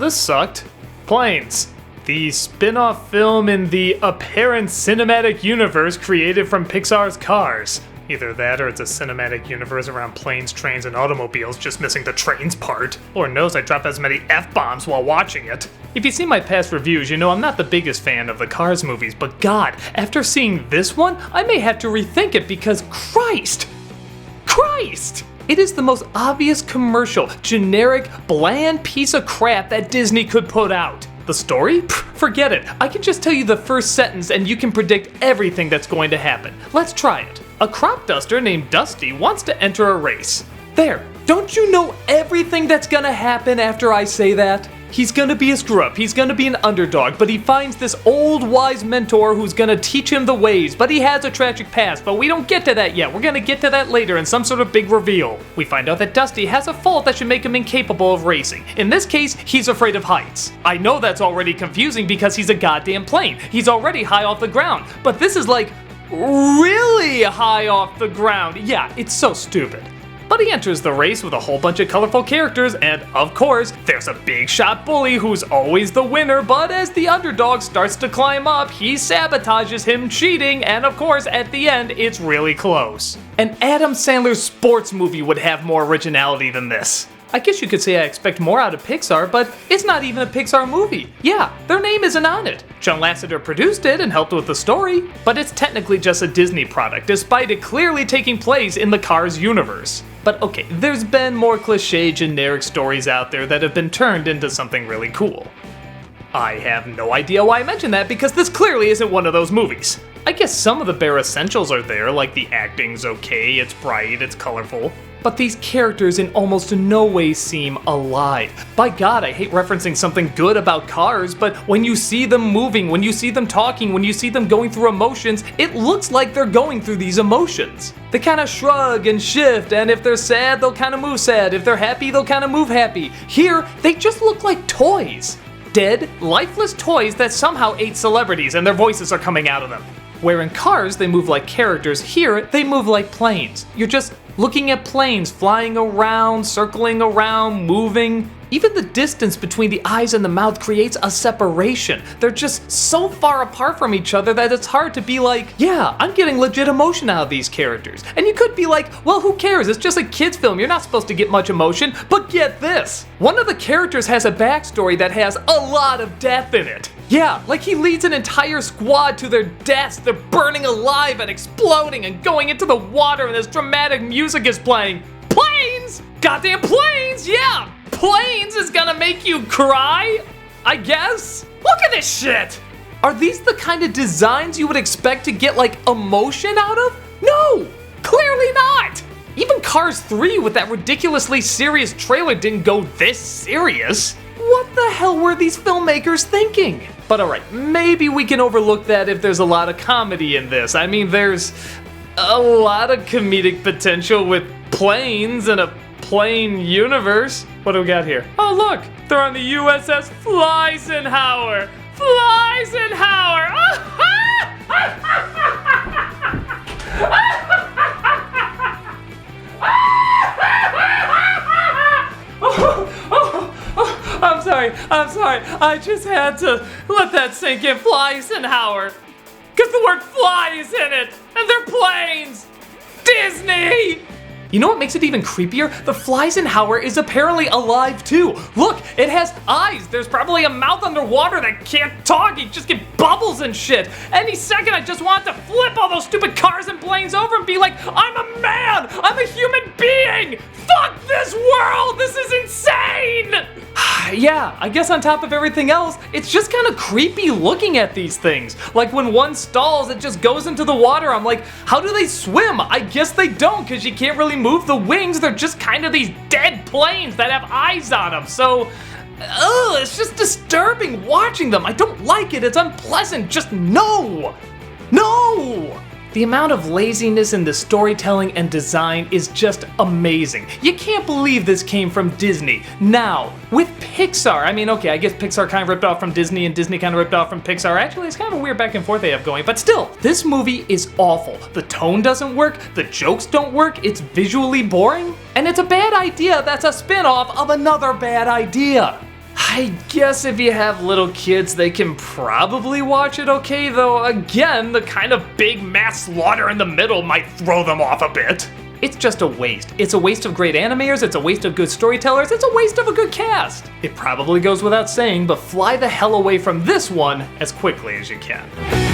this sucked. Planes. The spin-off film in the apparent cinematic universe created from Pixar's Cars. Either that or it's a cinematic universe around planes, trains, and automobiles, just missing the trains part. Lord knows I dropped as many F-bombs while watching it. If you've seen my past reviews, you know I'm not the biggest fan of the Cars movies, but God, after seeing this one, I may have to rethink it because Christ! It is the most obvious commercial, generic, bland piece of crap that Disney could put out. The story? Pfft, forget it. I can just tell you the first sentence and you can predict everything that's going to happen. Let's try it. A crop duster named Dusty wants to enter a race. There, don't you know everything that's gonna happen after I say that? He's gonna be a screw-up, he's gonna be an underdog, but he finds this old wise mentor who's gonna teach him the ways, but he has a tragic past, but we don't get to that yet. We're gonna get to that later in some sort of big reveal. We find out that Dusty has a fault that should make him incapable of racing. In this case, he's afraid of heights. I know that's already confusing because he's a goddamn plane. He's already high off the ground, but this is like really high off the ground. Yeah, it's so stupid. But he enters the race with a whole bunch of colorful characters, and of course, there's a big shot bully who's always the winner, but as the underdog starts to climb up, he sabotages him cheating, and of course, at the end, it's really close. An Adam Sandler sports movie would have more originality than this. I guess you could say I expect more out of Pixar, but it's not even a Pixar movie. Yeah, their name isn't on it. John Lasseter produced it and helped with the story, but it's technically just a Disney product, despite it clearly taking place in the Cars universe. But okay, there's been more cliché generic stories out there that have been turned into something really cool. I have no idea why I mentioned that because this clearly isn't one of those movies. I guess some of the bare essentials are there, like the acting's okay, it's bright, it's colorful. But these characters in almost no way seem alive. By God, I hate referencing something good about Cars, but when you see them moving, when you see them talking, when you see them going through emotions, it looks like they're going through these emotions. They kind of shrug and shift, and if they're sad, they'll kind of move sad. If they're happy, they'll kind of move happy. Here, they just look like toys. Dead, lifeless toys that somehow ate celebrities and their voices are coming out of them. Where in Cars, they move like characters, here, they move like planes. You're just looking at planes flying around, circling around, moving. Even the distance between the eyes and the mouth creates a separation. They're just so far apart from each other that it's hard to be like, yeah, I'm getting legit emotion out of these characters. And you could be like, well, who cares? It's just a kid's film. You're not supposed to get much emotion. But get this. One of the characters has a backstory that has a lot of death in it. Yeah, like he leads an entire squad to their deaths. They're burning alive and exploding and going into the water and this dramatic music is playing. Planes! Goddamn planes! Yeah! Planes is gonna make you cry? I guess? Look at this shit! Are these the kind of designs you would expect to get like emotion out of? No! Clearly not! Even Cars 3 with that ridiculously serious trailer didn't go this serious. What the hell were these filmmakers thinking? But alright, maybe we can overlook that if there's a lot of comedy in this. I mean, there's a lot of comedic potential with planes and a plane universe. What do we got here? Oh look, they're on the USS Fleisenhauer. Fleisenhauer! I'm sorry. I just had to let that sink in. Fleisenhauer. Because the word fly is in it, and they're planes. Disney! You know what makes it even creepier? The Fleisenhauer is apparently alive too. Look, it has eyes. There's probably a mouth underwater that can't talk. You just get bubbles and shit. Any second, I just want to flip all those stupid cars and planes over and be like, I'm a man. I'm a human being. Fuck this world. This is insane. Yeah, I guess on top of everything else, it's just kind of creepy looking at these things. Like when one stalls, it just goes into the water. I'm like, how do they swim? I guess they don't, because you can't really move the wings. They're just kind of these dead planes that have eyes on them. So, it's just disturbing watching them. I don't like it. It's unpleasant. Just no. No. The amount of laziness in the storytelling and design is just amazing. You can't believe this came from Disney. Now, with Pixar, I mean, okay, I guess Pixar kind of ripped off from Disney and Disney kind of ripped off from Pixar. Actually, it's kind of a weird back and forth they have going, but still, this movie is awful. The tone doesn't work, the jokes don't work, it's visually boring, and it's a bad idea that's a spin-off of another bad idea. I guess if you have little kids, they can probably watch it okay, though again, the kind of big mass slaughter in the middle might throw them off a bit. It's just a waste. It's a waste of great animators, it's a waste of good storytellers, it's a waste of a good cast. It probably goes without saying, but fly the hell away from this one as quickly as you can.